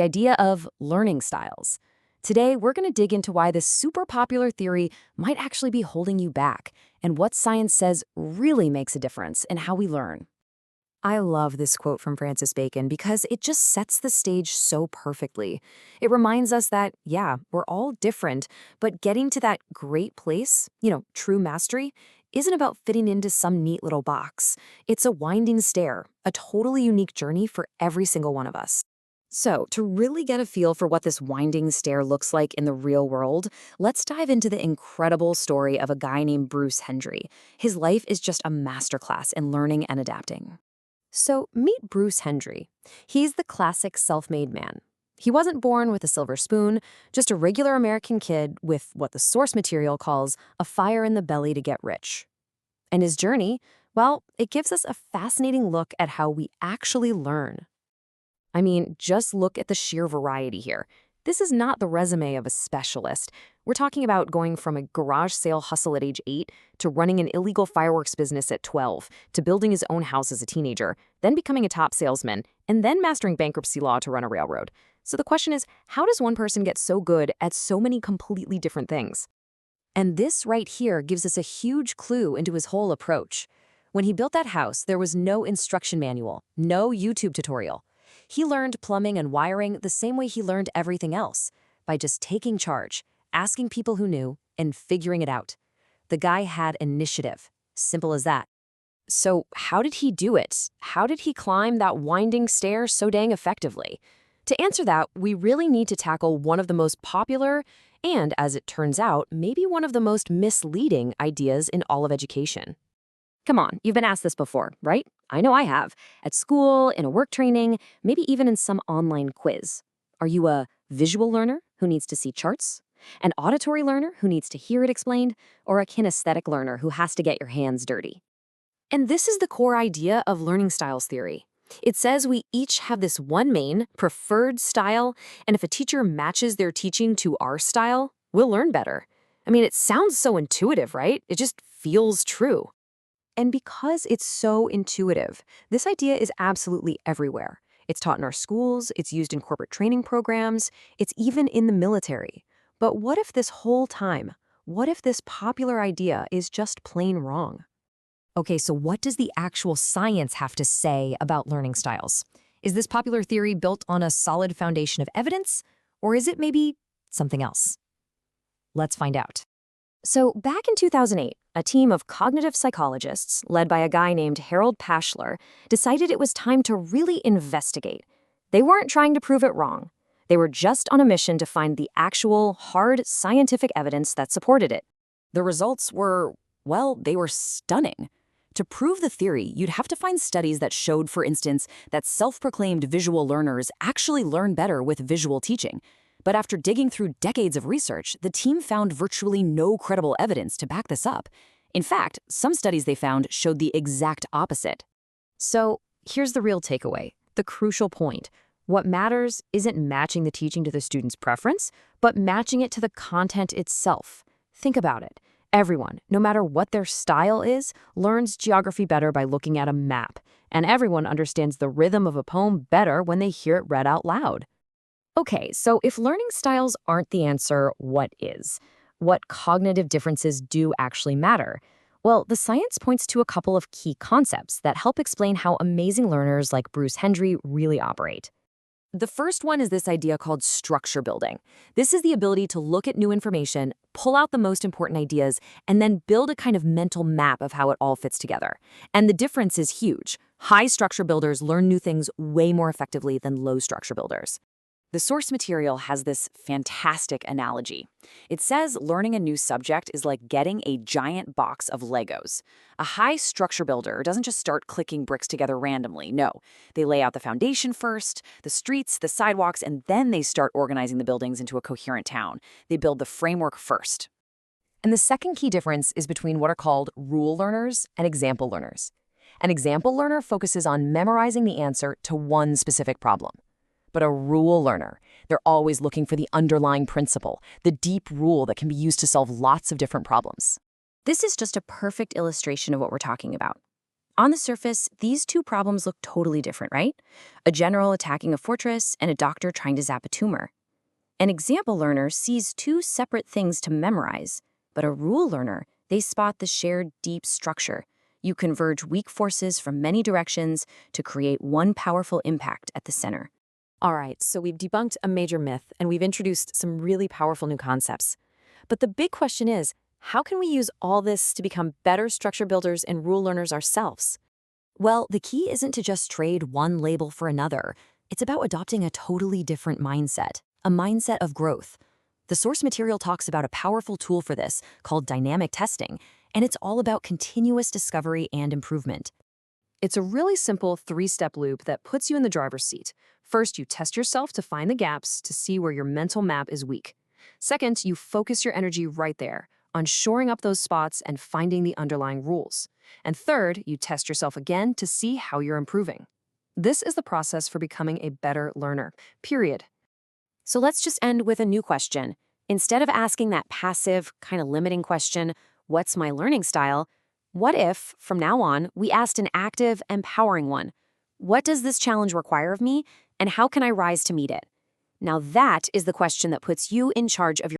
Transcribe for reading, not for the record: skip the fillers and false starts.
the idea of learning styles. Today, we're going to dig into why this super popular theory might actually be holding you back and what science says really makes a difference in how we learn. I love this quote from Francis Bacon because it just sets the stage so perfectly. It reminds us that, yeah, we're all different, but getting to that great place, true mastery, isn't about fitting into some neat little box. It's a winding stair, a totally unique journey for every single one of us. So, to really get a feel for what this winding stair looks like in the real world, let's dive into the incredible story of a guy named Bruce Hendry. His life is just a masterclass in learning and adapting. So, meet Bruce Hendry. He's the classic self-made man. He wasn't born with a silver spoon, just a regular American kid with what the source material calls a fire in the belly to get rich. And his journey, well, it gives us a fascinating look at how we actually learn. I mean, just look at the sheer variety here. This is not the resume of a specialist. We're talking about going from a garage sale hustle at age 8 to running an illegal fireworks business at 12, to building his own house as a teenager, then becoming a top salesman, and then mastering bankruptcy law to run a railroad. So the question is, how does one person get so good at so many completely different things? And this right here gives us a huge clue into his whole approach. When he built that house, there was no instruction manual, no YouTube tutorial. He learned plumbing and wiring the same way he learned everything else, by just taking charge, asking people who knew, and figuring it out. The guy had initiative. Simple as that. So how did he do it? How did he climb that winding stair so dang effectively? To answer that, we really need to tackle one of the most popular and, as it turns out, maybe one of the most misleading ideas in all of education. Come on, you've been asked this before, right? I know I have. At school, in a work training, maybe even in some online quiz. Are you a visual learner who needs to see charts? An auditory learner who needs to hear it explained? Or a kinesthetic learner who has to get your hands dirty? And this is the core idea of learning styles theory. It says we each have this one main, preferred style, and if a teacher matches their teaching to our style, we'll learn better. I mean, it sounds so intuitive, right? It just feels true. And because it's so intuitive, this idea is absolutely everywhere. It's taught in our schools, it's used in corporate training programs, it's even in the military. But what if this whole time, what if this popular idea is just plain wrong? Okay, so what does the actual science have to say about learning styles? Is this popular theory built on a solid foundation of evidence, or is it maybe something else? Let's find out. So back in 2008, a team of cognitive psychologists, led by a guy named Harold Pashler, decided it was time to really investigate. They weren't trying to prove it wrong. They were just on a mission to find the actual, hard, scientific evidence that supported it. The results were, well, they were stunning. To prove the theory, you'd have to find studies that showed, for instance, that self-proclaimed visual learners actually learn better with visual teaching. But after digging through decades of research, the team found virtually no credible evidence to back this up. In fact, some studies they found showed the exact opposite. So here's the real takeaway, the crucial point. What matters isn't matching the teaching to the student's preference, but matching it to the content itself. Think about it. Everyone, no matter what their style is, learns geography better by looking at a map. And everyone understands the rhythm of a poem better when they hear it read out loud. Okay, so if learning styles aren't the answer, what is? What cognitive differences do actually matter? Well, the science points to a couple of key concepts that help explain how amazing learners like Bruce Hendry really operate. The first one is this idea called structure building. This is the ability to look at new information, pull out the most important ideas, and then build a kind of mental map of how it all fits together. And the difference is huge. High structure builders learn new things way more effectively than low structure builders. The source material has this fantastic analogy. It says learning a new subject is like getting a giant box of Legos. A high structure builder doesn't just start clicking bricks together randomly. No, they lay out the foundation first, the streets, the sidewalks, and then they start organizing the buildings into a coherent town. They build the framework first. And the second key difference is between what are called rule learners and example learners. An example learner focuses on memorizing the answer to one specific problem. But a rule learner, they're always looking for the underlying principle, the deep rule that can be used to solve lots of different problems. This is just a perfect illustration of what we're talking about. On the surface, these two problems look totally different, right? A general attacking a fortress and a doctor trying to zap a tumor. An example learner sees two separate things to memorize, but a rule learner, they spot the shared deep structure. You converge weak forces from many directions to create one powerful impact at the center. All right, so we've debunked a major myth and we've introduced some really powerful new concepts. But the big question is, how can we use all this to become better structure builders and rule learners ourselves? Well, the key isn't to just trade one label for another. It's about adopting a totally different mindset, a mindset of growth. The source material talks about a powerful tool for this called dynamic testing, and it's all about continuous discovery and improvement. It's a really simple three-step loop that puts you in the driver's seat. First, you test yourself to find the gaps to see where your mental map is weak. Second, you focus your energy right there, on shoring up those spots and finding the underlying rules. And third, you test yourself again to see how you're improving. This is the process for becoming a better learner, period. So let's just end with a new question. Instead of asking that passive, kind of limiting question, what's my learning style? What if, from now on, we asked an active, empowering one? What does this challenge require of me, and how can I rise to meet it? Now that is the question that puts you in charge of your